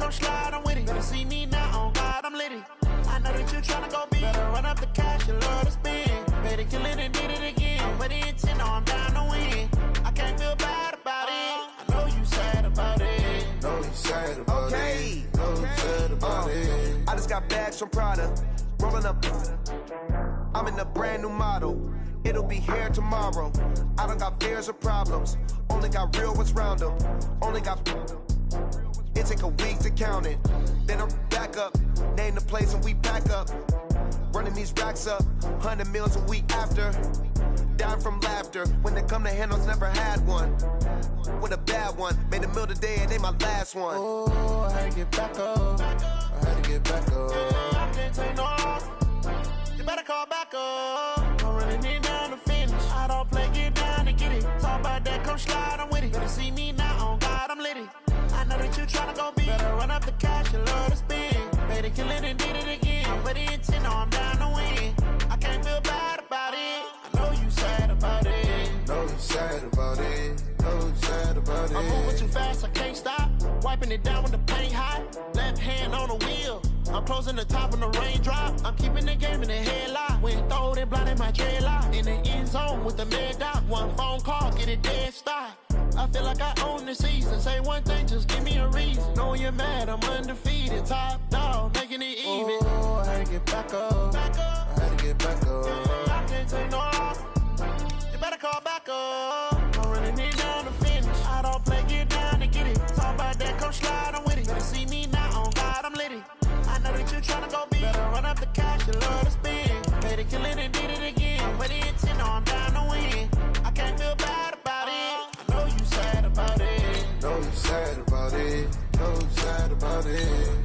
come slide, I'm with it. Better see me now, on God, I'm litty. I know that you tryna go big. Better run up the cash, you love to spend. Better kill it and did it again. I'm with the intent, I'm down to win. I can't feel bad about it. I know you sad about it. Know you sad about it. Know you sad about it. I just got bags from Prada. Rolling up. I'm in a brand new model. It'll be here tomorrow. I don't got fears or problems. Only got real ones round them. Only got. It take a week to count it. Then I'm back up. Name the place and we back up. Running these racks up. 100 meals a week after. Down from laughter. When they come to handles, never had one. With a bad one. Made a meal today and they my last one. Oh, I had to get back up. I had to get back up. I can't take no off. You better call back up. I'm running it down to finish. I don't play, get down to get it. Talk about that, come slide, I'm with it. Better see me now, on God, I'm litty. I know that you tryna go big. Better run up the cash, you love to spend. Better kill it and did it again. I'm with the intent, I'm down to win. I can't feel bad about it. I know you sad about it. Know you sad about it. Know you sad about it. I'm moving too fast, I can't stop. Wiping it down when the paint hot. Left hand on the wheel. I'm closing the top when the raindrop. I'm keeping the game in the headlock. When throwed and blinded my dreadlock. In the end zone with the mad dot. One phone call, get it dead stop. I feel like I own the season. Say one thing, just give me a reason. Knowing you're mad, I'm undefeated. Top dog, making it even. Oh, I had to get back up. I had to get back up. I can't take no off. You better call back up. I'm running it down to finish. I don't play, get down to get it. Talk about that, come slide, I'm with it. Better see me now, on God, I'm litty. I know that you tryna go big. Better run up the cash, you love to spend. Better kill it and did it again. I'm with the intent, I'm down to win. I can't feel bad about it. I know you sad about it. Know you sad about it. Know you sad about it.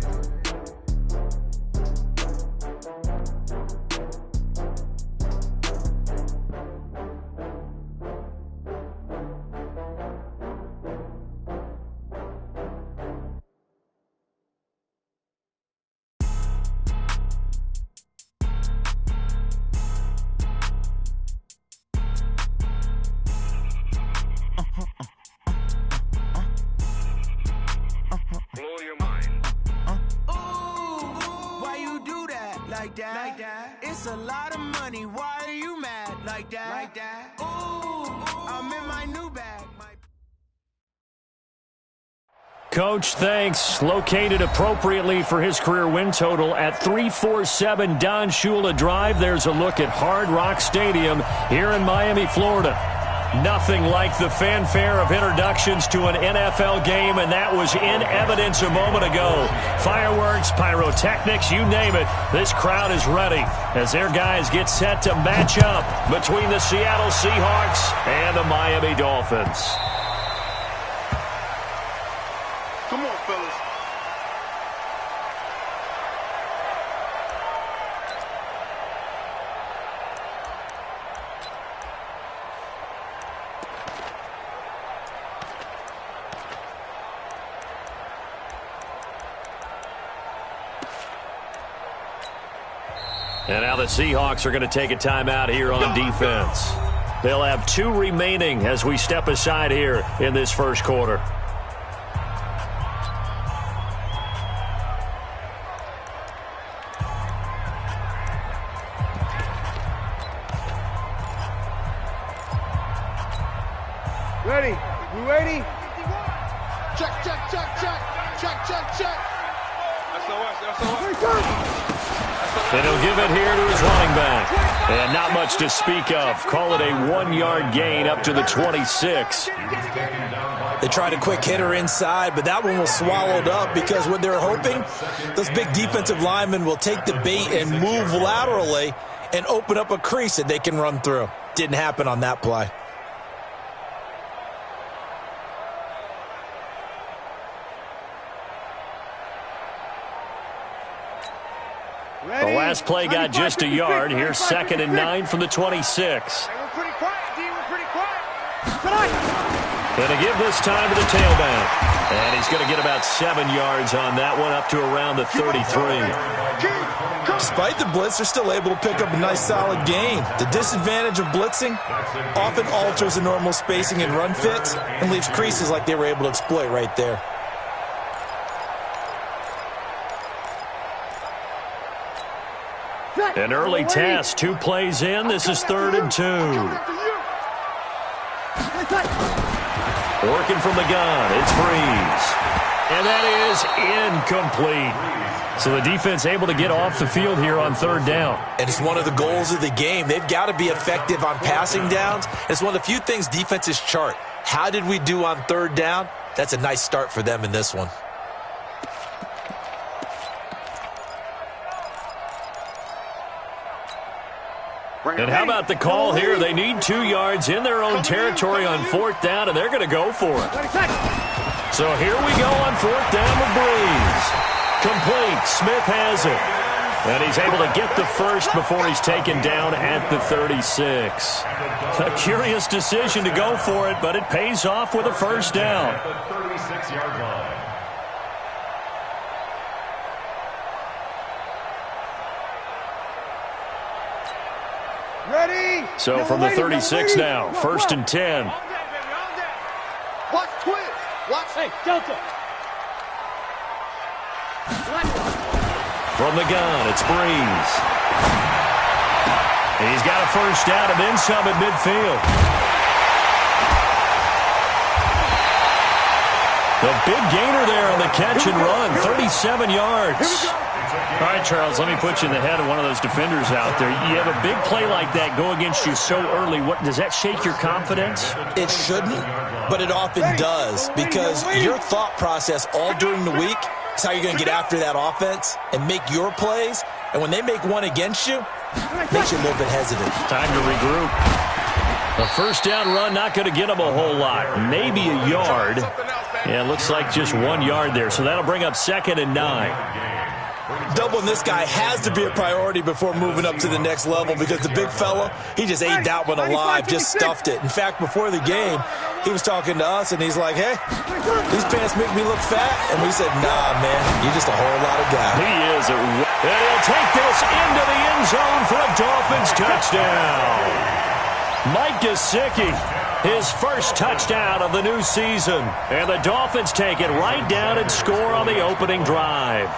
It's a lot of money. Why are you mad like that? Ooh, I'm in my new bag. Coach, thanks. Located appropriately for his career win total at 347 Don Shula Drive. There's a look at Hard Rock Stadium here in Miami, Florida. Nothing like the fanfare of introductions to an NFL game, and that was in evidence a moment ago. Fireworks, pyrotechnics, you name it. This crowd is ready as their guys get set to match up between the Seattle Seahawks and the Miami Dolphins. Come on, fellas. And now the Seahawks are going to take a timeout here on defense. They'll have 2 remaining as we step aside here in this first quarter. Ready? You ready? Check, check, check, check. Check, check, check. That's all. And he'll give it here to his running back. And not much to speak of. Call it a 1-yard gain up to the 26. They tried a quick hitter inside, but that one was swallowed up because what they're hoping, those big defensive linemen will take the bait and move laterally and open up a crease that they can run through. Didn't happen on that play. The last play got just a yard. Here's 2nd and 9 from the 26. We're pretty quiet, D. We're pretty quiet. Going to give this time to the tailback. And he's going to get about 7 yards on that one, up to around the 33. Despite the blitz, they're still able to pick up a nice solid gain. The disadvantage of blitzing often alters the normal spacing and run fits and leaves creases like they were able to exploit right there. An early test, 2 plays in. This is 3rd and 2. Working from the gun, it's Breeze. And that is incomplete. So the defense able to get off the field here on 3rd down. And it's one of the goals of the game. They've got to be effective on passing downs. It's one of the few things defenses chart. How did we do on 3rd down? That's a nice start for them in this one. And how about the call here? They need 2 yards in their own territory on 4th down, and they're going to go for it. So here we go on 4th down with Breeze. Complete. Smith has it. And he's able to get the first before he's taken down at the 36. A curious decision to go for it, but it pays off with a 1st down. The 36-yard line. Ready? So from the 36 now, 1st and 10. Watch twist. Watch. Hey, Delta. From the gun, it's Breeze. He's got a 1st down and then some at midfield. The big gainer there on the catch and run, 37 yards. All right, Charles, let me put you in the head of one of those defenders out there. You have a big play like that go against you so early. What does that shake your confidence? It shouldn't, but it often does, because your thought process all during the week is how you're going to get after that offense and make your plays. And when they make one against you, it makes you a little bit hesitant. Time to regroup. A 1st down run, not going to get them a whole lot. Maybe a yard. Yeah, it looks like just 1 yard there. So that'll bring up 2nd and 9. Doubling this guy has to be a priority before moving up to the next level, because the big fella, he just ate that one alive, just stuffed it. In fact, before the game, he was talking to us, and he's like, hey, these pants make me look fat. And we said, nah, man, you're just a whole lot of guy. He is. And he'll take this into the end zone for a Dolphins touchdown. Mike Gesicki, his first touchdown of the new season. And the Dolphins take it right down and score on the opening drive.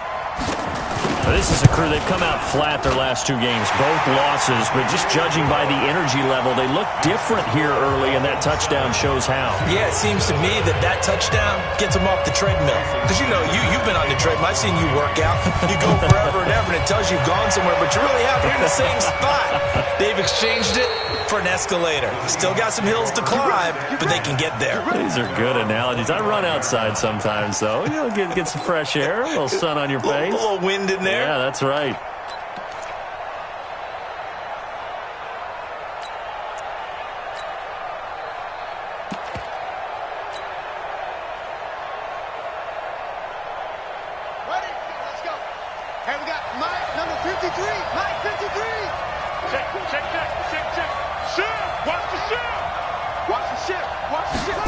This is a crew, they've come out flat their last 2 games, both losses, but just judging by the energy level, they look different here early, and that touchdown shows how. Yeah, it seems to me that touchdown gets them off the treadmill. Because, you know, you've been on the treadmill. I've seen you work out. You go forever and ever, and it tells you you've gone somewhere, but you really haven't. You're in the same spot. They've exchanged it for an escalator. Still got some hills to climb, but they can get there. These are good analogies. I run outside sometimes, though. You know, get some fresh air, a little sun on your face. A little wind in there. Yeah, that's right. Ready? Let's go. Hey, we got Mike, number 53. Mike, 53. Check. Shoot. Watch the shoot. Watch the ship. Watch the ship.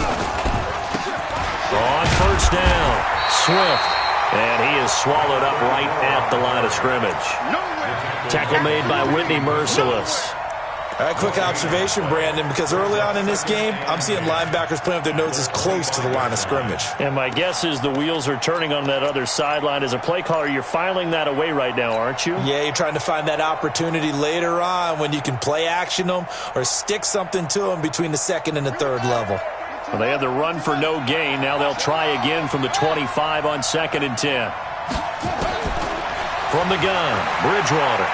On 1st down, Swift. And he is swallowed up right at the line of scrimmage. Tackle made by Whitney Merciless. All right, quick observation, Brandon, because early on in this game, I'm seeing linebackers playing with their noses close to the line of scrimmage. And my guess is the wheels are turning on that other sideline. As a play caller, you're filing that away right now, aren't you? Yeah, you're trying to find that opportunity later on when you can play action them or stick something to them between the 2nd and the 3rd level. Well, they had the run for no gain. Now they'll try again from the 25 on 2nd and 10. From the gun, Bridgewater.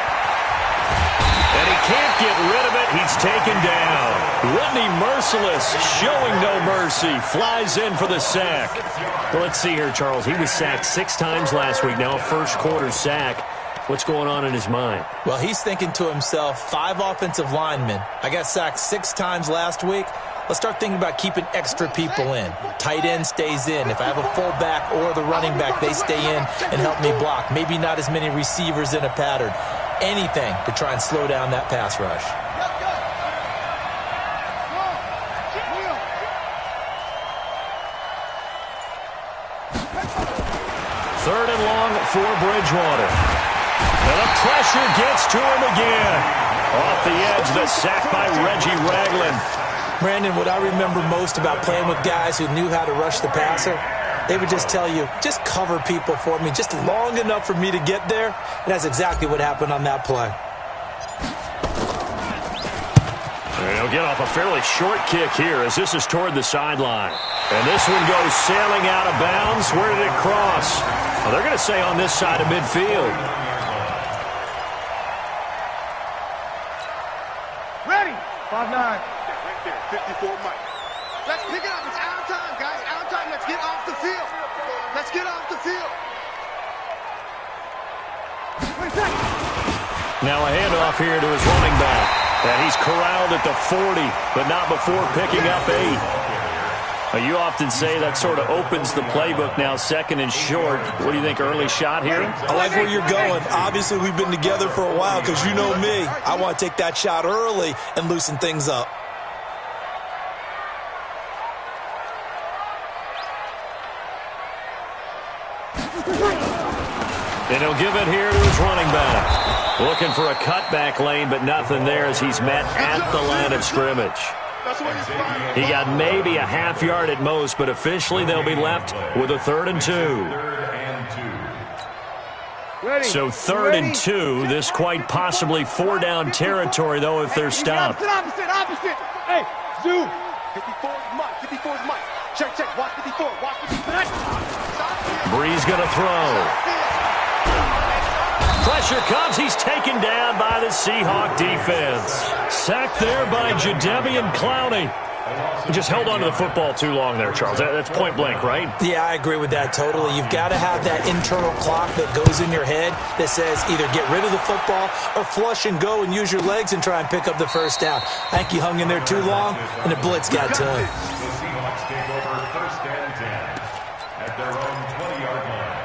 And he can't get rid of it. He's taken down. Whitney Merciless showing no mercy. Flies in for the sack. Well, let's see here, Charles. He was sacked 6 times last week. Now a 1st quarter sack. What's going on in his mind? Well, he's thinking to himself, 5 offensive linemen. I got sacked 6 times last week. Let's start thinking about keeping extra people in. Tight end stays in. If I have a fullback or the running back, they stay in and help me block. Maybe not as many receivers in a pattern. Anything to try and slow down that pass rush. 3rd and long for Bridgewater. And the pressure gets to him again. Off the edge, the sack by Reggie Ragland. Brandon, what I remember most about playing with guys who knew how to rush the passer, they would just tell you, just cover people for me, just long enough for me to get there. And that's exactly what happened on that play. He'll get off a fairly short kick here as this is toward the sideline. And this one goes sailing out of bounds. Where did it cross? Well, they're going to say on this side of midfield. Ready? 5'9". Right there, 54 Mike. Let's pick it up. It's out of time, guys. Out of time. Let's get off the field. Let's get off the field. Now a handoff here to his running back. And he's corralled at the 40, but not before picking up 8. Now, you often say that sort of opens the playbook now, second and short. What do you think, early shot here? I like where you're going. Obviously, we've been together for a while because you know me. I want to take that shot early and loosen things up. And he'll give it here to his running back. Looking for a cutback lane, but nothing there as he's met at the line of scrimmage. He got maybe a half yard at most, but officially they'll be left with a 3rd and 2. So 3rd and 2, this quite possibly 4-down territory, though, if they're stopped. Opposite. Hey, zoom. 54's Mike. 54's Mike. Check. Watch 54. Watch 54. Bree's going to throw. Pressure comes. He's taken down by the Seahawk defense. Sacked there by Jadeveon Clowney. He just held on to the football too long there, Charles. That's point blank, right? Yeah, I agree with that totally. You've got to have that internal clock that goes in your head that says either get rid of the football or flush and go and use your legs and try and pick up the first down. I think he hung in there too long, and the blitz got to him. The Seahawks take over 1st and 10 at their own 20-yard line.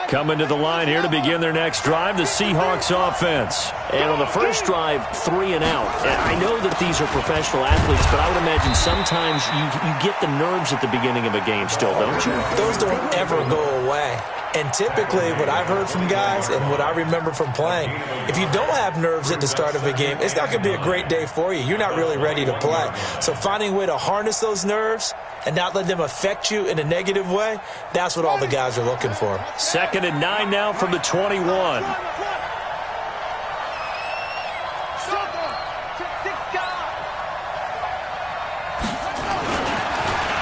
Coming to the line here to begin their next drive, the Seahawks offense. And on the first drive, 3 and out. And I know that these are professional athletes, but I would imagine sometimes you get the nerves at the beginning of a game still, don't you? Those don't ever go away. And typically, what I've heard from guys and what I remember from playing, if you don't have nerves at the start of a game, it's not going to be a great day for you. You're not really ready to play. So finding a way to harness those nerves and not let them affect you in a negative way, that's what all the guys are looking for. 2nd and 9 now from the 21.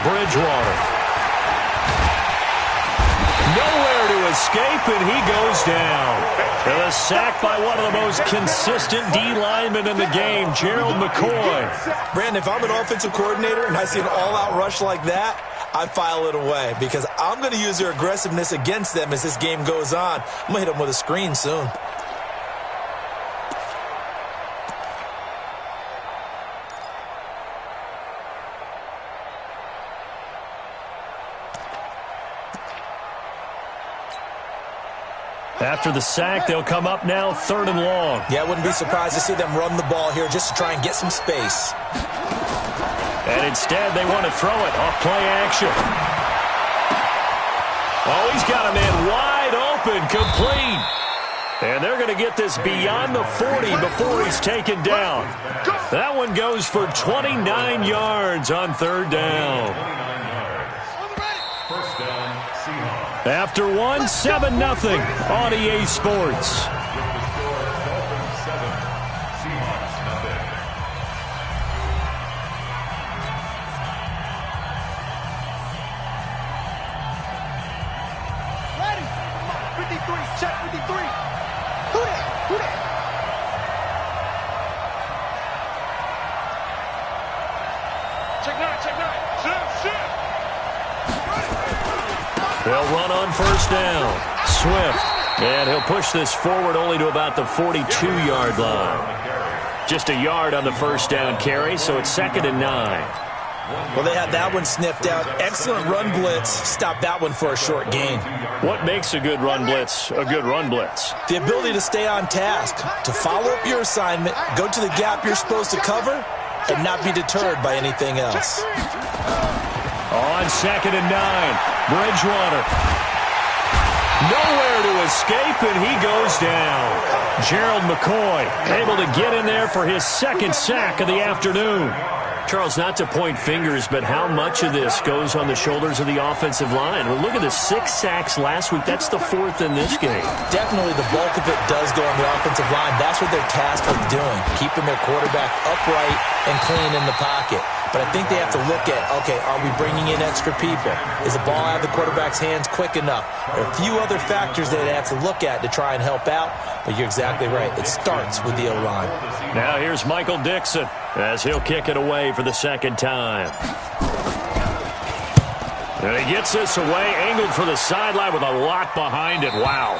Bridgewater. Nowhere to escape, and he goes down. And a sack by one of the most consistent D linemen in the game, Gerald McCoy. Brandon, if I'm an offensive coordinator and I see an all-out rush like that, I file it away because I'm going to use their aggressiveness against them as this game goes on. I'm going to hit them with a screen soon. After the sack, they'll come up now 3rd and long. Yeah, I wouldn't be surprised to see them run the ball here just to try and get some space. And instead, they want to throw it off play action. Oh, he's got a man wide open, complete. And they're going to get this beyond the 40 before he's taken down. That one goes for 29 yards on 3rd down. 29 yards. 1st down, Seahawks. After 1, 7-0 on EA Sports. With the score, Dolphins 7, Seahawks 0. Ready? 53. Check 53. Who that? Check 9. Shift. They'll run on 1st down. Swift. And he'll push this forward only to about the 42-yard line. Just a yard on the 1st down carry, so it's 2nd and 9. Well, they had that one sniffed out. Excellent run blitz. Stop that one for a short gain. What makes a good run blitz a good run blitz? The ability to stay on task, to follow up your assignment, go to the gap you're supposed to cover, and not be deterred by anything else. On 2nd and 9, Bridgewater. Nowhere to escape, and he goes down. Gerald McCoy able to get in there for his 2nd sack of the afternoon. Charles, not to point fingers, but how much of this goes on the shoulders of the offensive line? Well, look at the 6 sacks last week. That's the 4th in this game. Definitely the bulk of it does go on the offensive line. That's what they're tasked with doing, keeping their quarterback upright and clean in the pocket. But I think they have to look at, okay, are we bringing in extra people? Is the ball out of the quarterback's hands quick enough? There are a few other factors that they have to look at to try and help out, but you're exactly right. It starts with the O-line. Now here's Michael Dixon as he'll kick it away for the 2nd time. And he gets this away, angled for the sideline with a lot behind it. Wow.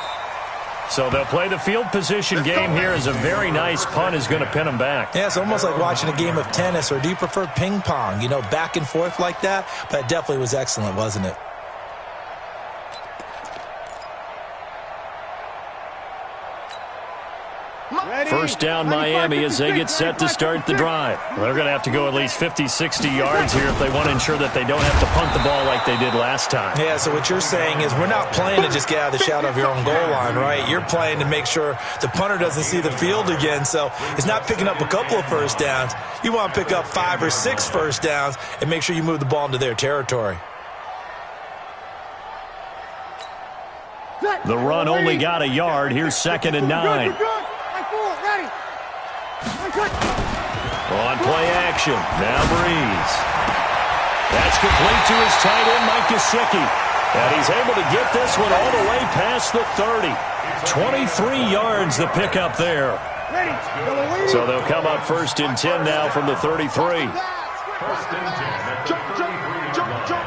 So they'll play the field position game here as a very nice punt is going to pin them back. Yeah, it's almost like watching a game of tennis, or do you prefer ping pong? You know, back and forth like that? But it definitely was excellent, wasn't it? First down Miami as they get set to start the drive. They're going to have to go at least 50, 60 yards here if they want to ensure that they don't have to punt the ball like they did last time. Yeah, so what you're saying is we're not playing to just get out of the shadow of your own goal line, right? You're playing to make sure the punter doesn't see the field again. So it's not picking up a couple of first downs. You want to pick up 5 or 6 first downs and make sure you move the ball into their territory. The run only got a yard. Here's 2nd and 9. On play action, now Breeze. That's complete to his tight end, Mike Gesicki. And he's able to get this one all the way past the 30. 23 yards the pickup there. So they'll come up 1st and 10 now from the 33. 1st and 10. Jump.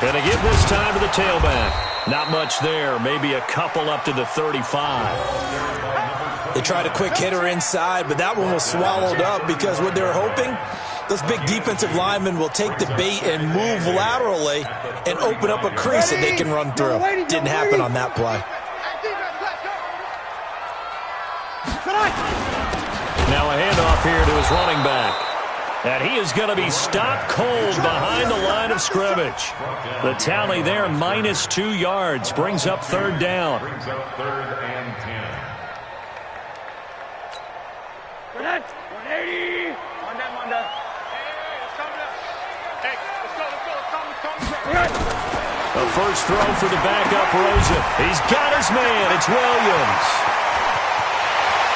Gonna give this time to the tailback. Not much there, maybe a couple up to the 35. They tried a quick hitter inside, but that one was swallowed up because what they're hoping, those big defensive linemen will take the bait and move laterally and open up a crease that they can run through. Didn't happen on that play. Now a handoff here to his running back. And he is going to be stopped cold behind the line of scrimmage. The tally there, -2 yards, brings up 3rd down. Brings up 3rd and 10. 180. On that. Hey, let's go. The first throw for the backup Rosen. He's got his man. It's Williams.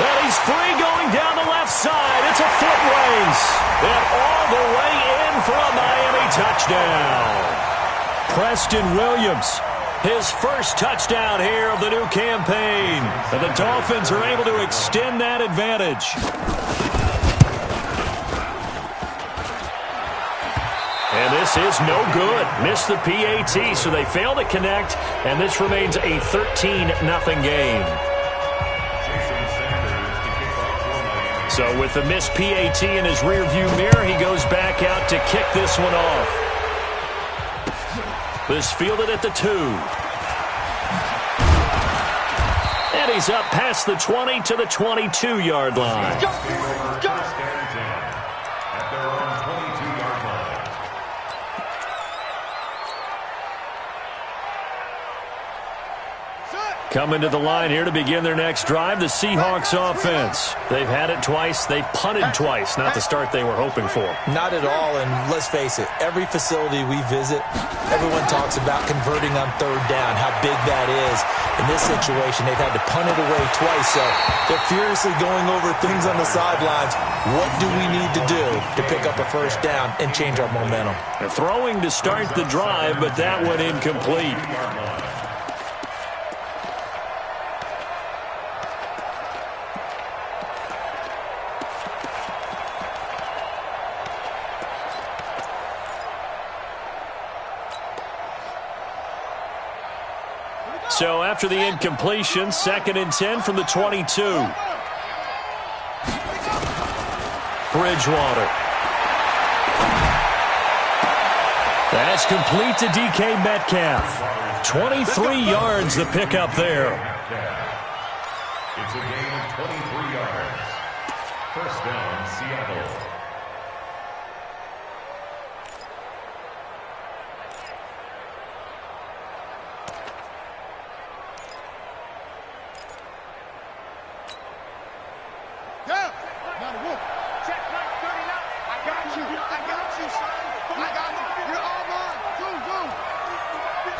And he's free going down the left side. It's a foot race. And all the way in for a Miami touchdown. Preston Williams, his first touchdown here of the new campaign. And the Dolphins are able to extend that advantage. And this is no good. Missed the PAT, so they fail to connect, and this remains a 13-0 game. So with the missed PAT in his rearview mirror, he goes back out to kick this one off. This fielded at the 2. And he's up past the 20 to the 22-yard line. Go. At their own 22-yard line. Coming to the line here to begin their next drive, the Seahawks offense. They've had it twice. They've punted twice. Not the start they were hoping for. Not at all, and let's face it, every facility we visit, everyone talks about converting on 3rd down, how big that is. In this situation, they've had to punt it away twice, so they're furiously going over things on the sidelines. What do we need to do to pick up a first down and change our momentum? They're throwing to start the drive, but that one incomplete. So after the incompletion, 2nd and 10 from the 22. Bridgewater. That's complete to DK Metcalf. 23 yards the pickup there. It's a gain of 23 yards. First down, Seattle.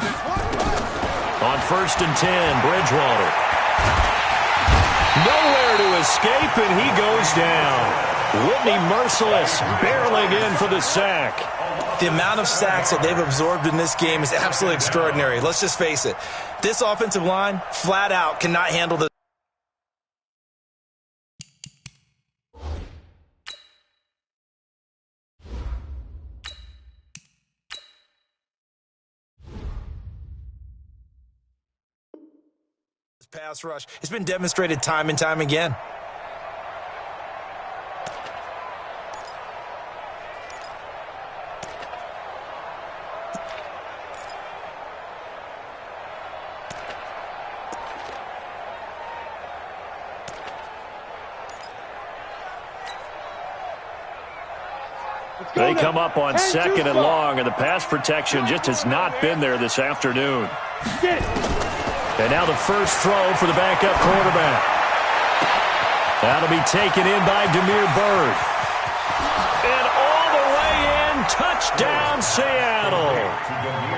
On 1st and 10, Bridgewater. Nowhere to escape, and he goes down. Whitney Merciless barreling in for the sack. The amount of sacks that they've absorbed in this game is absolutely extraordinary. Let's just face it. This offensive line, flat out, cannot handle this. Pass rush. It's been demonstrated time and time again. They come up on 2nd and long, and the pass protection just has not been there this afternoon. And now the first throw for the backup quarterback. That'll be taken in by Demir Bird. And all the way in, touchdown Seattle.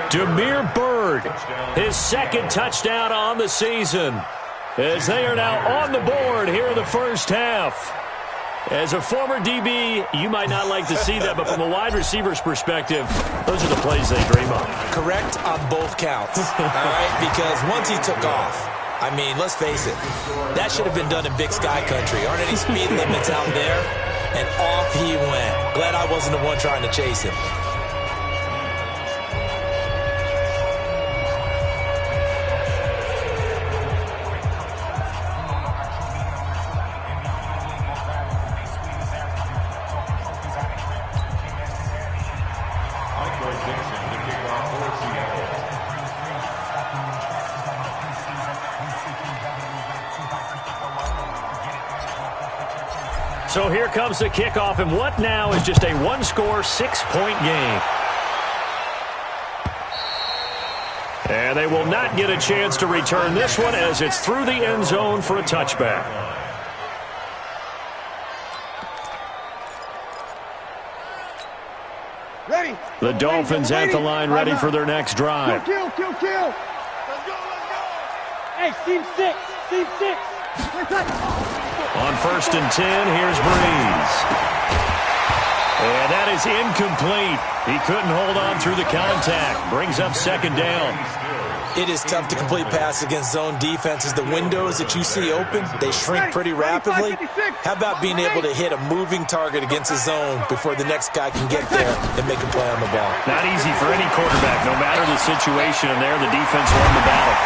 Demir Bird, his 2nd touchdown on the season, as they are now on the board here in the first half. As a former DB, you might not like to see that, but from a wide receiver's perspective, those are the plays they dream of. Correct on both counts, all right? Because once he took off, I mean, let's face it, that should have been done in Big Sky Country. Aren't any speed limits out there? And off he went. Glad I wasn't the one trying to chase him. So here comes the kickoff, and what now is just a one-score, 6-point game. And they will not get a chance to return this one as it's through the end zone for a touchback. Ready. The Dolphins at the line, ready for their next drive. Kill. Let's go. Hey, team 6. On 1st and 10, here's Breeze. And that is incomplete. He couldn't hold on through the contact. Brings up 2nd down. It is tough to complete passes against zone defenses. The windows that you see open, they shrink pretty rapidly. How about being able to hit a moving target against a zone before the next guy can get there and make a play on the ball? Not easy for any quarterback, no matter the situation, and there the defense won the battle.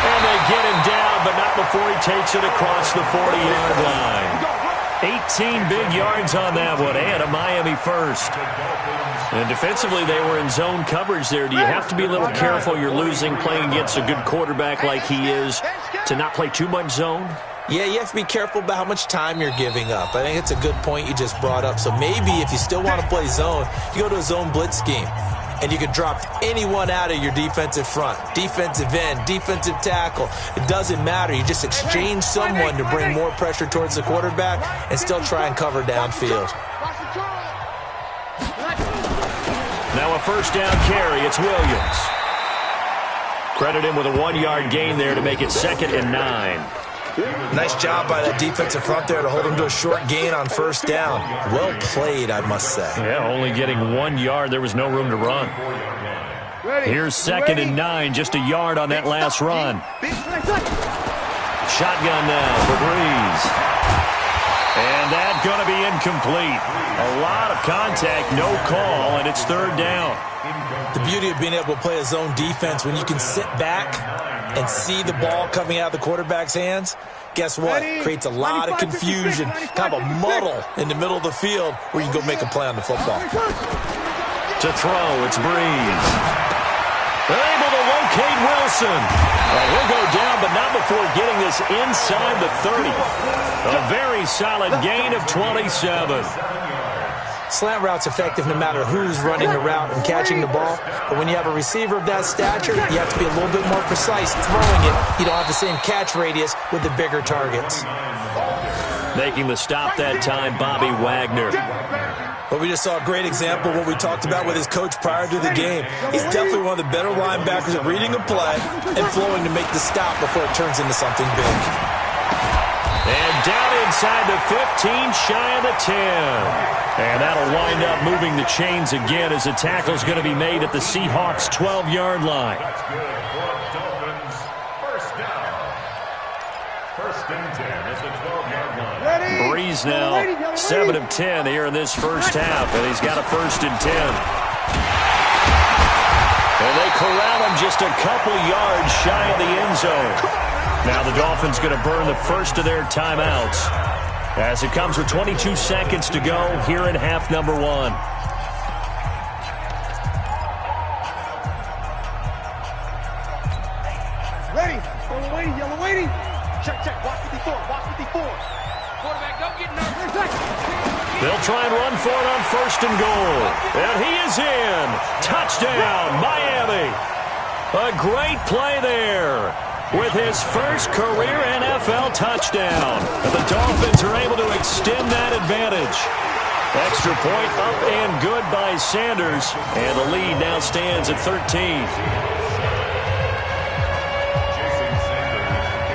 And they get him down, but not before he takes it across the 40-yard line. 18 big yards on that one, and a Miami first. And defensively, they were in zone coverage there. Do you have to be a little careful you're losing playing against a good quarterback like he is to not play too much zone? Yeah, you have to be careful about how much time you're giving up. I think it's a good point you just brought up. So maybe if you still want to play zone, you go to a zone blitz scheme. And you can drop anyone out of your defensive front, defensive end, defensive tackle. It doesn't matter. You just exchange someone to bring more pressure towards the quarterback and still try and cover downfield. Now a first down carry. It's Williams. Credit him with a 1-yard gain there to make it 2nd and 9. Nice job by that defensive front there to hold him to a short gain on 1st down. Well played, I must say. Yeah, only getting 1 yard. There was no room to run. Here's 2nd and 9, just a yard on that last run. Shotgun now for Breeze. And that's going to be incomplete. A lot of contact, no call, and it's 3rd down. The beauty of being able to play a zone defense when you can sit back and see the ball coming out of the quarterback's hands, guess what? Creates a lot of confusion, kind of a muddle in the middle of the field where you can go make a play on the football. To throw, it's Breeze. They're able to locate Wilson. He'll go down, but not before getting this inside the 30. A very solid gain of 27. Slant route's effective no matter who's running the route and catching the ball. But when you have a receiver of that stature, you have to be a little bit more precise throwing it. You don't have the same catch radius with the bigger targets. Making the stop that time, Bobby Wagner. But we just saw a great example of what we talked about with his coach prior to the game. He's definitely one of the better linebackers at reading a play and flowing to make the stop before it turns into something big. And down inside the 15, shy of the 10. And that'll wind up moving the chains again as the tackle's going to be made at the Seahawks' 12-yard line. That's good for Dolphins. First down. First and 10 at the 12-yard line. Breeze now 7 of 10 here in this first half, and he's got a first and 10. And they corral him just a couple yards shy of the end zone. Now the Dolphins going to burn the first of their timeouts as it comes with 22 seconds to go here in half number 1. Ready. Yellow waiting. Check. Watch 54. Quarterback, don't get nervous. They'll try and run for it on first and goal. And he is in. Touchdown, Miami. A great play there with his first career NFL touchdown. And the Dolphins are able to extend that advantage. Extra point up and good by Sanders. And the lead now stands at 13.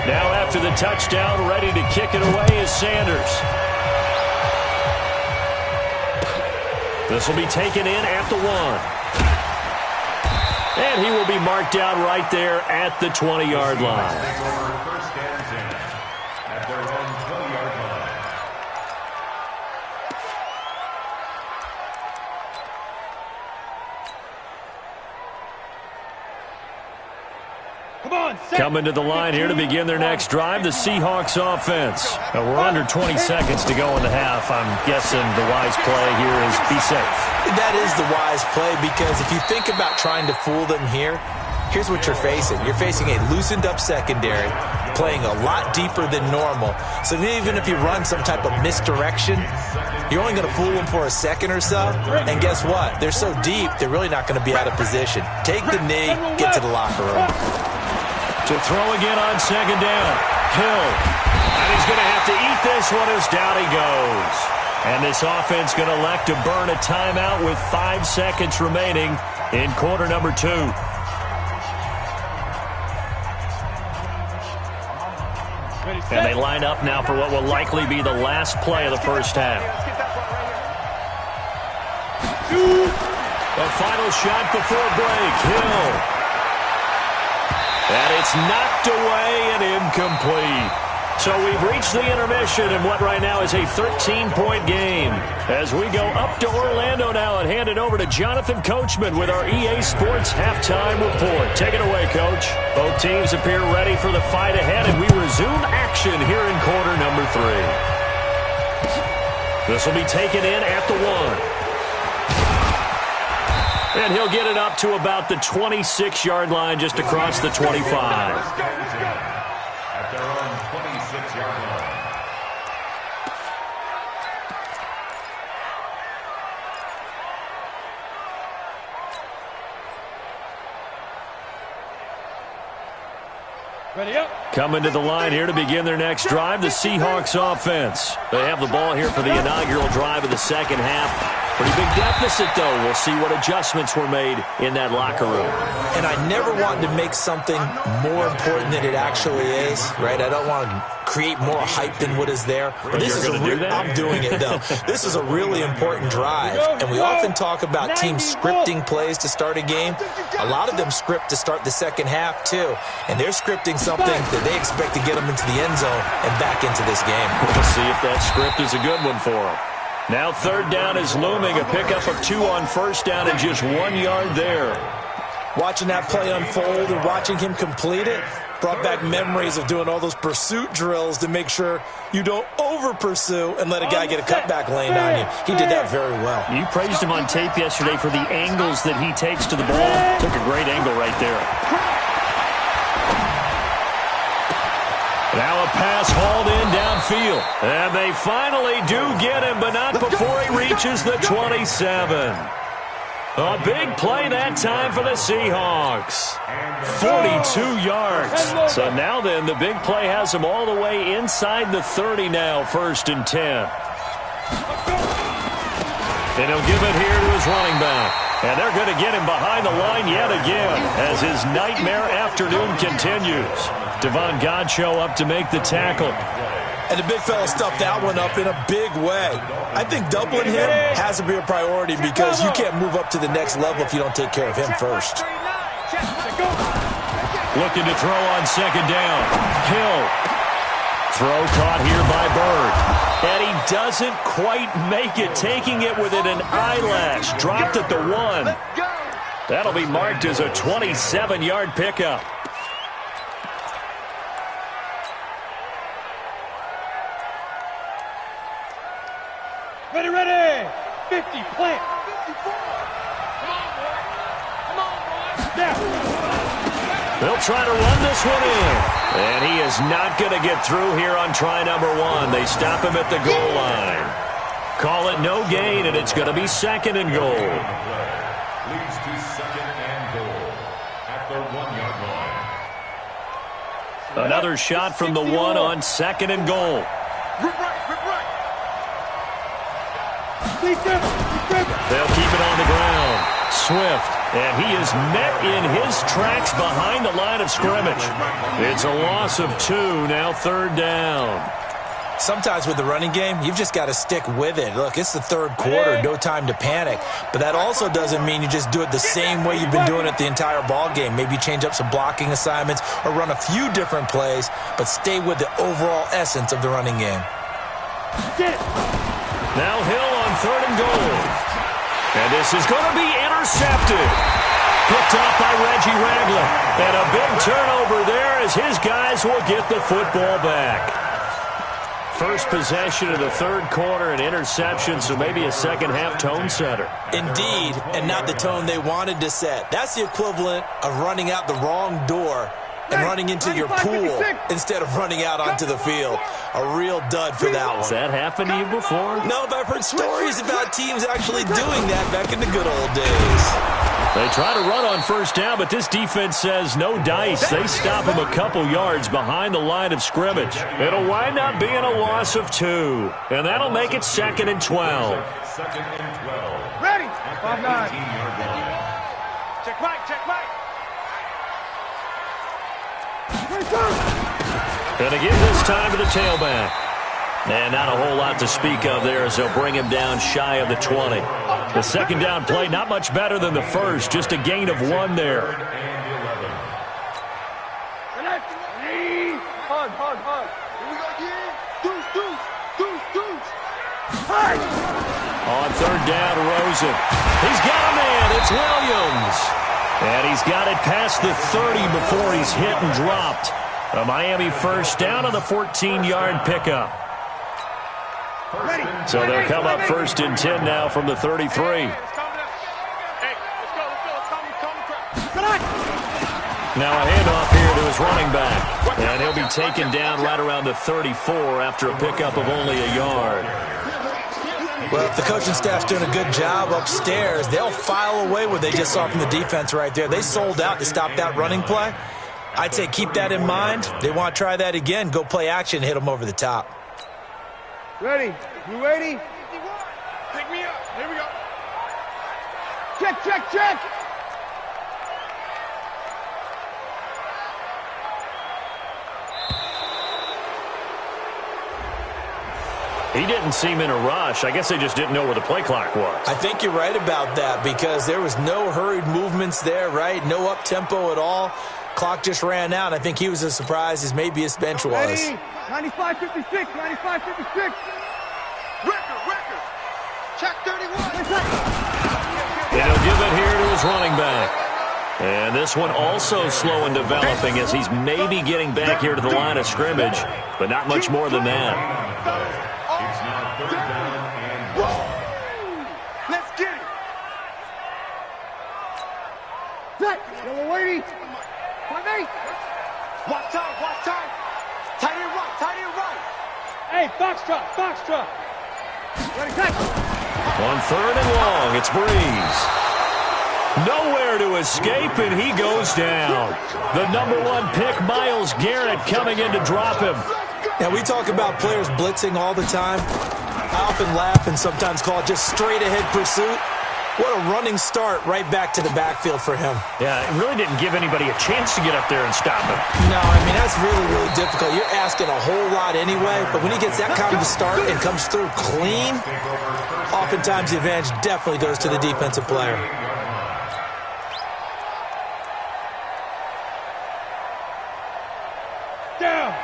Now after the touchdown, ready to kick it away is Sanders. This will be taken in at the 1. And he will be marked down right there at the 20-yard line. First and 10 at their own 20-yard line. Come on, Coming to the line here to begin their next drive, the Seahawks offense. Now we're under 20 seconds to go in the half. I'm guessing the wise play here is be safe. That is the wise play, because if you think about trying to fool them here, here's what you're facing. You're facing a loosened up secondary, playing a lot deeper than normal. So even if you run some type of misdirection, you're only going to fool them for a second or so. And guess what? They're so deep, they're really not going to be out of position. Take the knee, get to the locker room. To throw again on second down. Hill. And he's going to have to eat this one as down he goes. And this offense going to elect to burn a timeout with 5 seconds remaining in quarter number 2. And they line up now for what will likely be the last play of the first half. A final shot before break. Hill. And it's knocked away and incomplete. So we've reached the intermission in what right now is a 13-point game. As we go up to Orlando now and hand it over to Jonathan Coachman with our EA Sports Halftime Report. Take it away, Coach. Both teams appear ready for the fight ahead, and we resume action here in quarter number 3. This will be taken in at the 1. And he'll get it up to about the 26-yard line, just across the 25. At their own 26-yard line. Ready up. Coming to the line here to begin their next drive, the Seahawks offense. They have the ball here for the inaugural drive of the second half. Pretty big deficit, though. We'll see what adjustments were made in that locker room. And I never want to make something more important than it actually is, right? I don't want to create more hype than what is there. But this is I'm doing it, though. This is a really important drive. And we often talk about teams scripting plays to start a game. A lot of them script to start the second half, too. And they're scripting something that they expect to get them into the end zone and back into this game. We'll see if that script is a good one for them. Now third down is looming, a pickup of 2 on first down and just 1 yard there. Watching that play unfold and watching him complete it brought back memories of doing all those pursuit drills to make sure you don't over-pursue and let a guy get a cutback lane on you. He did that very well. You praised him on tape yesterday for the angles that he takes to the ball. Took a great angle right there. Now a pass hauled in downfield. And they finally do get him, but not before he reaches the 27. A big play that time for the Seahawks. 42 yards. So now then, the big play has them all the way inside the 30 now, first and 10. And he'll give it here to his running back. And they're going to get him behind the line yet again as his nightmare afternoon continues. Devon Godchaux up to make the tackle. And the big fella stuffed that one up in a big way. I think doubling him has to be a priority because you can't move up to the next level if you don't take care of him first. Looking to throw on second down. Hill. Throw caught here by Bird. And he doesn't quite make it, taking it within an eyelash. Dropped at the 1. That'll be marked as a 27-yard pickup. Ready. 50, plant. 54. Come on, boy. Come on, boy. Now. They'll try to run this one in. And he is not going to get through here on try number 1. They stop him at the goal line. Call it no gain, and it's going to be second and goal. Leads to second and goal at the 1-yard line. Another shot from the 1 on second and goal. Rip right. They'll keep it on the ground. Swift, and he is met in his tracks behind the line of scrimmage. It's a loss of 2, now third down. Sometimes with the running game, you've just got to stick with it. Look, it's the third quarter, no time to panic. But that also doesn't mean you just do it the same way you've been doing it the entire ball game. Maybe change up some blocking assignments or run a few different plays, but stay with the overall essence of the running game. Now Hill on third and goal. And this is going to be intercepted. Picked off by Reggie Ragland. And a big turnover there as his guys will get the football back. First possession of the third quarter, an interception, so maybe a second-half tone setter. Indeed, and not the tone they wanted to set. That's the equivalent of running out the wrong door and running into your pool instead of running out onto the field. A real dud for that one. Has that happened to you before? No, but I've heard stories about teams actually doing that back in the good old days. They try to run on first down, but this defense says no dice. They stop him a couple yards behind the line of scrimmage. It'll wind up being a loss of 2, and that'll make it second and 12. Second and 12. Ready. At the 18-yard line. Check right. And again this time to the tailback. And not a whole lot to speak of there as they'll bring him down shy of the 20. The second down play not much better than the first, just a gain of 1 there. Hard. Here we go again. Deuce. On third down, Rosen. He's got a man. It's Williams. And he's got it past the 30 before he's hit and dropped. A Miami first down on the 14-yard pickup. So they'll come up first and 10 now from the 33. Now a handoff here to his running back. And he'll be taken down right around the 34 after a pickup of only a yard. Well, if the coaching staff's doing a good job upstairs, they'll file away what they just saw from the defense right there. They sold out to stop that running play. I'd say keep that in mind. They want to try that again. Go play action, hit them over the top. Ready. You ready? Pick me up. Here we go. Check. He didn't seem in a rush. I guess they just didn't know where the play clock was. I think you're right about that because there was no hurried movements there, right? No up-tempo at all. Clock just ran out. I think he was as surprised as maybe his bench was. Ready? 95-56. Record. Check 31. And he'll give it here to his running back. And this one also slow in developing as he's maybe getting back here to the line of scrimmage, but not much more than that. It's now third down and 1. Let's get it. Yellow lady. Watch time. Tight end right. Hey, foxtrot. Ready, catch. On third and long, it's Breeze. Nowhere to escape, and he goes down. The #1 pick, Myles Garrett, coming in to drop him. Now, we talk about players blitzing all the time. I often laugh and sometimes call it just straight-ahead pursuit. What a running start right back to the backfield for him. Yeah, it really didn't give anybody a chance to get up there and stop him. No, I mean, that's really, really difficult. You're asking a whole lot anyway, but when he gets that kind of a start and comes through clean, oftentimes the advantage definitely goes to the defensive player.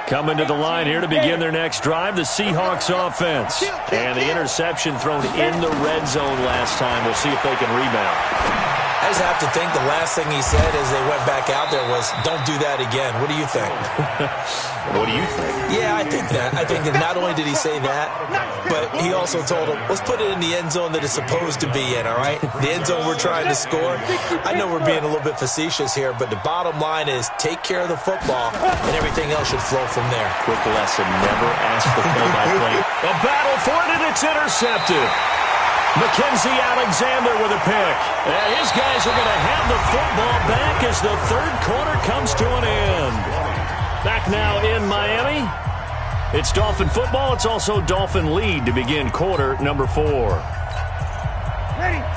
Coming to the line here to begin their next drive, the Seahawks offense. And the interception thrown in the red zone last time. We'll see if they can rebound. I just have to think the last thing he said as they went back out there was, don't do that again. What do you think? What do you think? Yeah, I think that. I think that not only did he say that, but he also told him, let's put it in the end zone that it's supposed to be in, all right? The end zone we're trying to score. I know we're being a little bit facetious here, but the bottom line is take care of the football, and everything else should flow from there. Quick lesson, never ask for play-by-play. A battle for it, and it's intercepted. Mackenzie Alexander with a pick. And his guys are going to have the football back as the third quarter comes to an end. Back now in Miami. It's Dolphin football. It's also Dolphin lead to begin quarter number 4.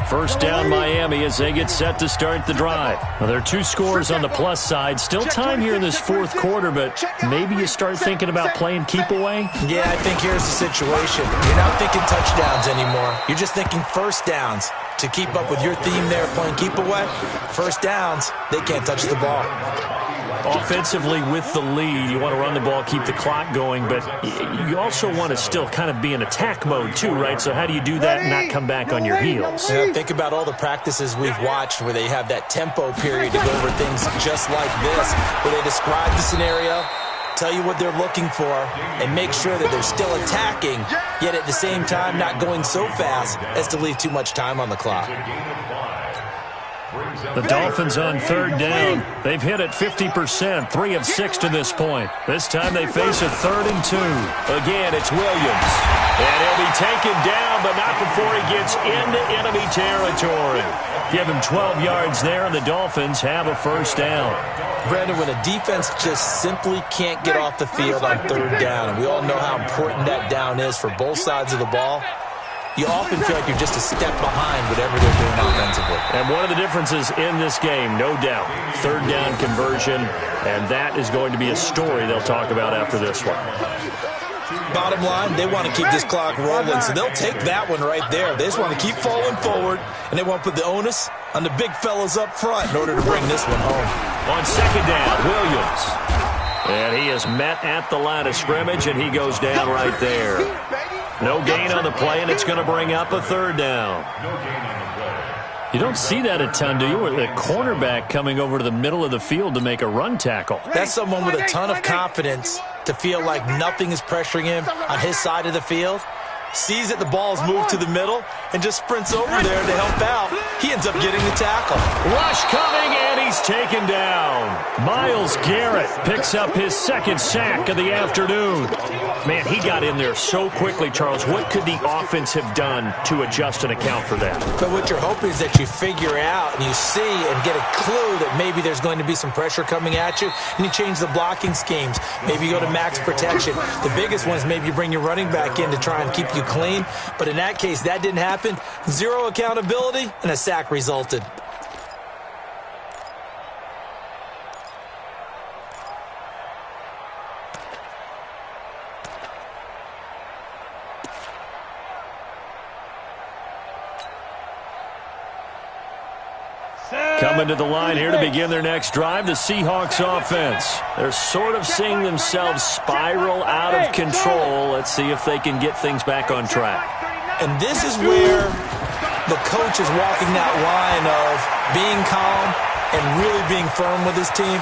First down Miami as they get set to start the drive. Well, there are 2 scores on the plus side. Still time here in this fourth quarter, but maybe you start thinking about playing keep away? Yeah, I think here's the situation. You're not thinking touchdowns anymore. You're just thinking first downs. To keep up with your theme there, playing keep away, first downs, they can't touch the ball. Offensively with the lead, you want to run the ball, keep the clock going, but you also want to still kind of be in attack mode too, right? So how do you do that and not come back on your heels? Yeah, think about all the practices we've watched where they have that tempo period to go over things just like this, where they describe the scenario, tell you what they're looking for, and make sure that they're still attacking, yet at the same time not going so fast as to leave too much time on the clock. The Dolphins on third down. They've hit it 50%, 3 of 6 to this point. This time they face a 3rd and 2. Again, it's Williams. And he'll be taken down, but not before he gets into enemy territory. Give him 12 yards there, and the Dolphins have a first down. Brandon, when a defense just simply can't get off the field on third down, and we all know how important that down is for both sides of the ball, you often feel like you're just a step behind whatever they're doing offensively. And one of the differences in this game, no doubt, third down conversion, and that is going to be a story they'll talk about after this one. Bottom line, they want to keep this clock rolling, so they'll take that one right there. They just want to keep falling forward, and they want to put the onus on the big fellas up front in order to bring this one home. On second down, Williams. And he is met at the line of scrimmage, and he goes down right there. No gain on the play, and it's going to bring up a third down. You don't see that a ton, do you? With a cornerback coming over to the middle of the field to make a run tackle. That's someone with a ton of confidence to feel like nothing is pressuring him on his side of the field. Sees that the ball is moved to the middle and just sprints over there to help out. He ends up getting the tackle. Rush coming, and he's taken down. Myles Garrett picks up his 2nd sack of the afternoon. Man, he got in there so quickly, Charles. What could the offense have done to adjust and account for that? But what you're hoping is that you figure out and you see and get a clue that maybe there's going to be some pressure coming at you, and you change the blocking schemes. Maybe you go to max protection. The biggest one is maybe you bring your running back in to try and keep you clean. But in that case, that didn't happen. 0 accountability, and a sack resulted. Coming to the line here to begin their next drive, the Seahawks offense. They're sort of seeing themselves spiral out of control. Let's see if they can get things back on track. And this is where the coach is walking that line of being calm and really being firm with his team.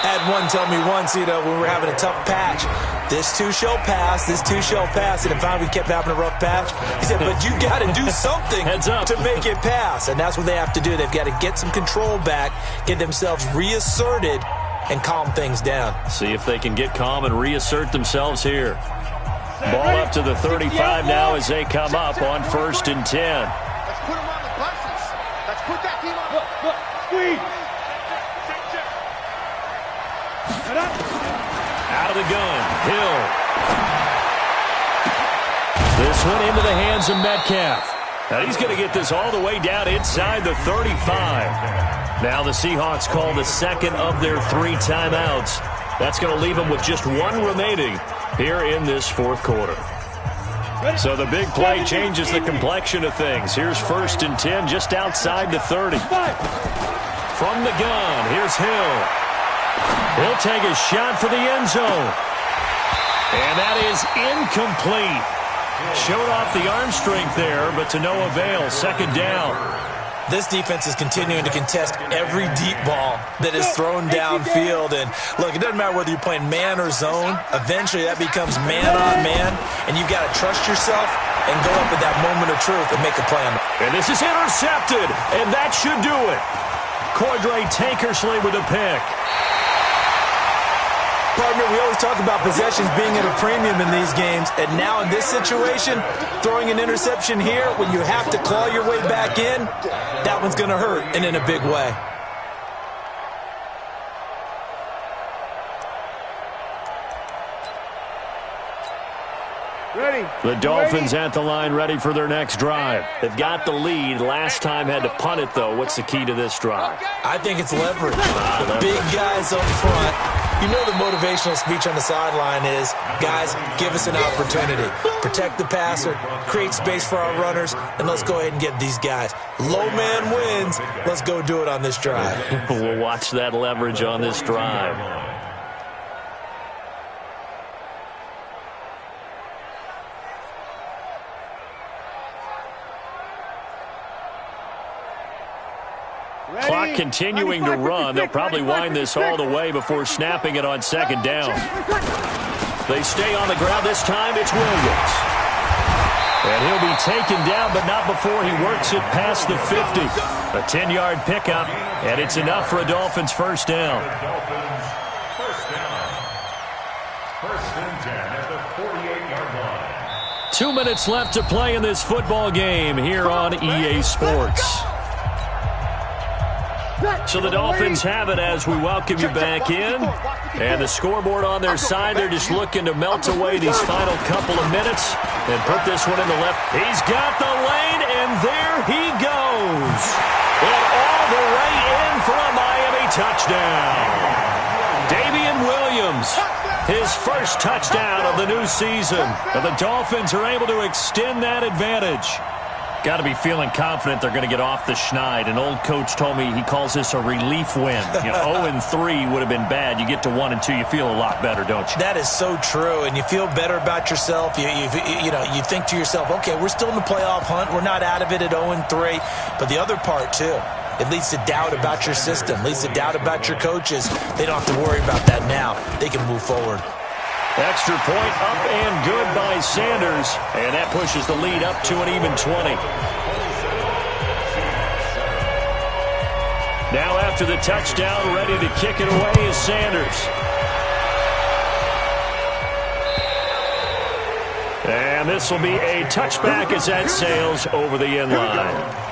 I had one tell me once, when we were having a tough patch, this too shall pass, this too shall pass. And if we kept having a rough patch, he said, but you got to do something to make it pass. And that's what they have to do. They've got to get some control back, get themselves reasserted, and calm things down. See if they can get calm and reassert themselves here. Ball up to the 35 now as they come up on 1st and 10. Let's put them on the buses. Let's put that team on. Look, squeeze. Out of the gun, Hill. This this one into the hands of Metcalf. Now he's going to get this all the way down inside the 35. Now the Seahawks call the second of their 3 timeouts. That's going to leave them with just 1 remaining here in this fourth quarter. So the big play changes the complexion of things. Here's 1st and 10 just outside the 30. From the gun, here's Hill. He'll take a shot for the end zone. And that is incomplete. Showed off the arm strength there, but to no avail. 2nd down. This defense is continuing to contest every deep ball that is thrown downfield. And, look, it doesn't matter whether you're playing man or zone. Eventually that becomes man-on-man, and you've got to trust yourself and go up at that moment of truth and make a play on it. And this is intercepted, and that should do it. Cordray Tankersley with a pick. Partner, we always talk about possessions being at a premium in these games, and now in this situation, throwing an interception here when you have to claw your way back in, that one's going to hurt, and in a big way. Ready. The Dolphins at the line, ready for their next drive. They've got the lead. Last time had to punt it, though. What's the key to this drive? I think it's leverage. The big guys up front. You know the motivational speech on the sideline is, guys, give us an opportunity. Protect the passer, create space for our runners, and let's go ahead and get these guys. Low man wins. Let's go do it on this drive. We'll watch that leverage on this drive. Clock continuing to run. They'll probably wind this all the way before snapping it on 2nd down. They stay on the ground. This time it's Williams. And he'll be taken down, but not before he works it past the 50. A 10-yard pickup, and it's enough for a Dolphins first down. First down. 1st and 10 at the 48-yard line. 2 minutes left to play in this football game here on EA Sports. So the Dolphins have it as we welcome you back in. And the scoreboard on their side, they're just looking to melt away these final couple of minutes and put this one in the left. He's got the lane, and there he goes. And all the way in for a Miami touchdown. Damian Williams, his first touchdown of the new season. And the Dolphins are able to extend that advantage. Got to be feeling confident they're going to get off the schneid. An old coach told me he calls this a relief win. 0-3 would have been bad. You get to 1-2, you feel a lot better, don't you? That is so true, and you feel better about yourself. You think to yourself, okay, we're still in the playoff hunt. We're not out of it at 0-3. But the other part, too, it leads to doubt about your system, leads to doubt about your coaches. They don't have to worry about that now. They can move forward. Extra point up and good by Sanders. And that pushes the lead up to an even 20. Now after the touchdown, ready to kick it away is Sanders. And this will be a touchback as that sails over the end line.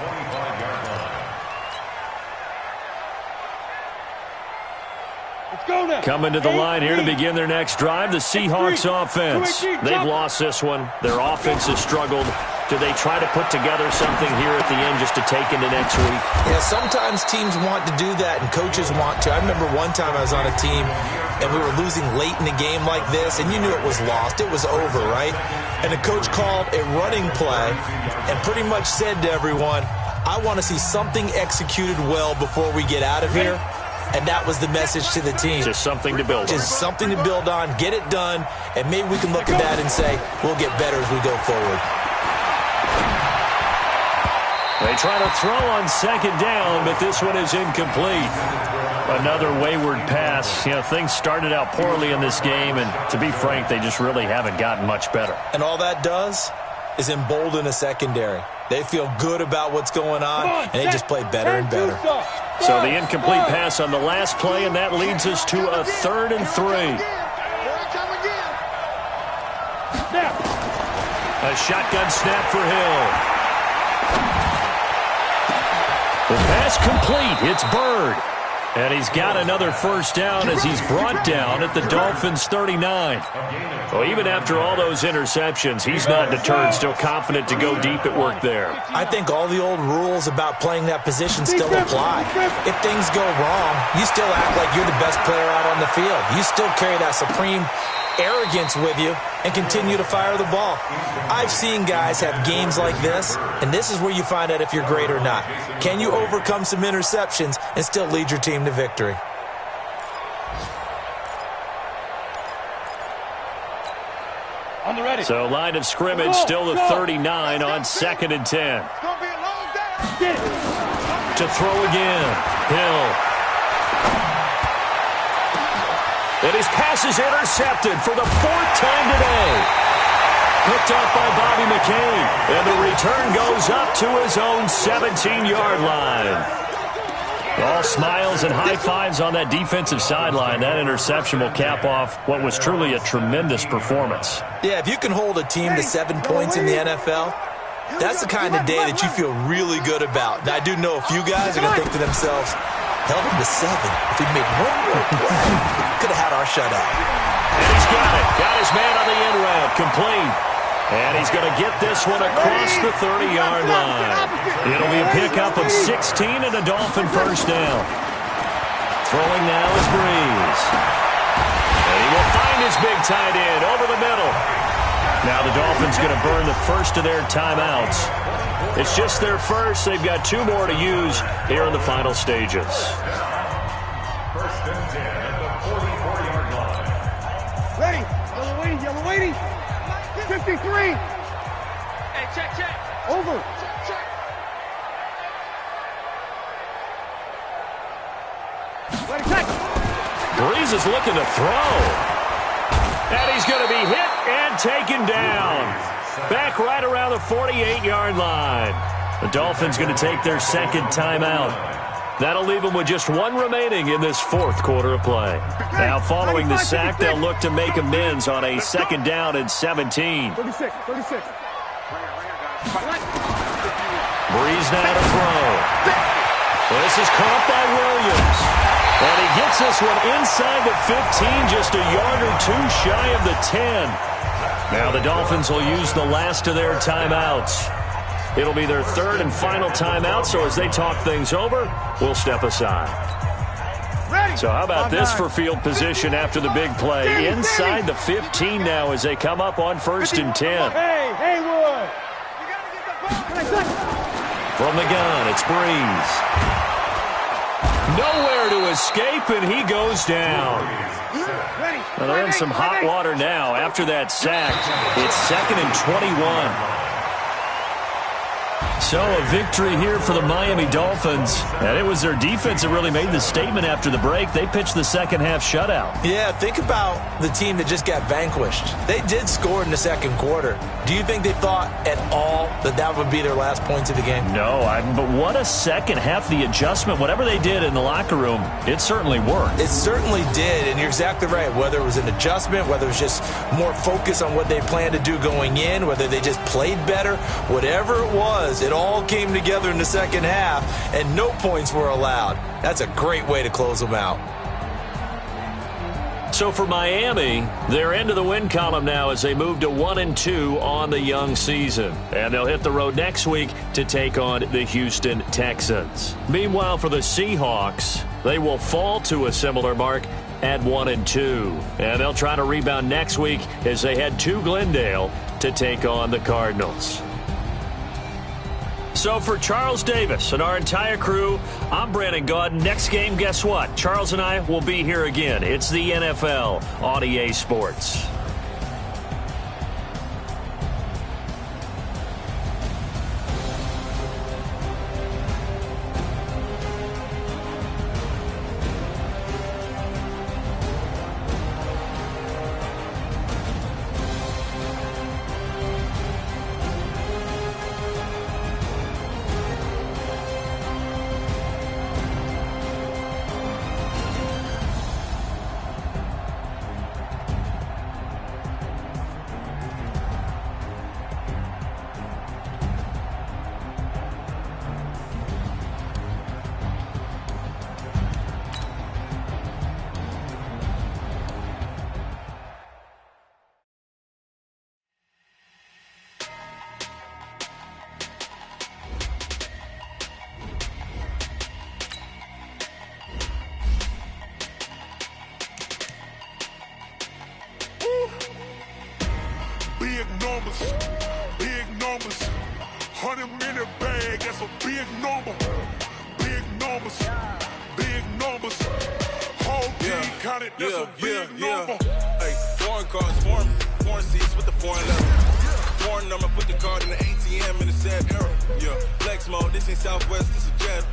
Coming to the line here to begin their next drive, the Seahawks offense. They've lost this one. Their offense has struggled. Do they try to put together something here at the end just to take into next week? Yeah, sometimes teams want to do that and coaches want to. I remember one time I was on a team and we were losing late in a game like this, and you knew it was lost. It was over, right? And the coach called a running play and pretty much said to everyone, I want to see something executed well before we get out of here. And that was the message to the team. Just something to build on. Just something to build on, get it done, and maybe we can look at that and say, we'll get better as we go forward. They try to throw on 2nd down, but this one is incomplete. Another wayward pass. Things started out poorly in this game, and to be frank, they just really haven't gotten much better. And all that does is embolden a secondary. They feel good about what's going on, and they just play better and better. So the incomplete pass on the last play, and that leads us to a 3rd and 3. A shotgun snap for Hill. The pass complete. It's Bird. And he's got another first down as he's brought down at the Dolphins' 39. Well, even after all those interceptions, he's not deterred, still confident to go deep at work there. I think all the old rules about playing that position still apply. If things go wrong, you still act like you're the best player out on the field. You still carry that supreme arrogance with you and continue to fire the ball. I've seen guys have games like this, and this is where you find out if you're great or not. Can you overcome some interceptions and still lead your team to victory? On the ready. So line of scrimmage still the 39 on 2nd and 10. To throw again. Hill. And his pass is intercepted for the 4th time today. Picked up by Bobby McCain. And the return goes up to his own 17-yard line. All smiles and high fives on that defensive sideline. That interception will cap off what was truly a tremendous performance. Yeah, if you can hold a team to 7 points in the NFL, that's the kind of day that you feel really good about. And I do know a few guys are going to think to themselves, held him to 7. If he'd made one more play, could have had our shutout. And he's got it. Got his man on the end route. Complete. And he's going to get this one across the 30-yard line. It'll be a pickup of 16 and a Dolphin first down. Throwing now is Breeze. And he will find his big tight end over the middle. Now the Dolphins going to burn the first of their timeouts. It's just their first. They've got 2 more to use here in the final stages. First and 10 at the 44-yard line. Ready. Yellow waiting. 53. Hey, check. Over. Check. Ready, check. Breeze is looking to throw. And he's going to be hit and taken down. Back right around the 48-yard line. The Dolphins going to take their 2nd timeout. That'll leave them with just 1 remaining in this 4th quarter of play. Now, following the sack, they'll look to make amends on a 2nd down and 17. 36. Breeze now to throw. Well, this is caught by Williams. And he gets this one inside the 15, just a yard or 2 shy of the 10. Now the Dolphins will use the last of their timeouts. It'll be their 3rd and final timeout, so as they talk things over, we'll step aside. So how about this for field position after the big play? Inside the 15 now as they come up on 1st and 10. Hey, Haywood. From the gun, it's Breeze. Nowhere to escape, and he goes down. Well, they're in some hot water now after that sack. It's 2nd and 21. So a victory here for the Miami Dolphins. And it was their defense that really made the statement after the break. They pitched the second half shutout. Yeah, think about the team that just got vanquished. They did score in the 2nd quarter. Do you think they thought at all that that would be their last points of the game? No, but what a second half. The adjustment, whatever they did in the locker room, it certainly worked. It certainly did, and you're exactly right. Whether it was an adjustment, whether it was just more focus on what they planned to do going in, whether they just played better, whatever it was, it all came together in the 2nd half, and no points were allowed. That's a great way to close them out. So for Miami, they're into the win column now as they move to 1-2 on the young season. And they'll hit the road next week to take on the Houston Texans. Meanwhile, for the Seahawks, they will fall to a similar mark at 1-2. And they'll try to rebound next week as they head to Glendale to take on the Cardinals. So for Charles Davis and our entire crew, I'm Brandon Gaudin. Next game, guess what? Charles and I will be here again. It's the NFL on EA Sports. big number, big numbers, big numbers. Whole team counted, that's a big number. Hey, foreign cars, foreign seats with the foreign level. Foreign number, put the card in the ATM in the sad era. Yeah, flex mode, this ain't Southwest, this a jet.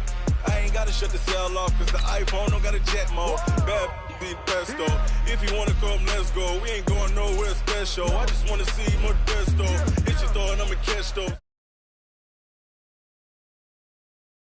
I ain't gotta shut the cell off, cause the iPhone don't got a jet mode. Bad be best though. If you wanna come, let's go. We ain't going nowhere special. I just wanna see Modesto. Hit your throw and I'ma catch though.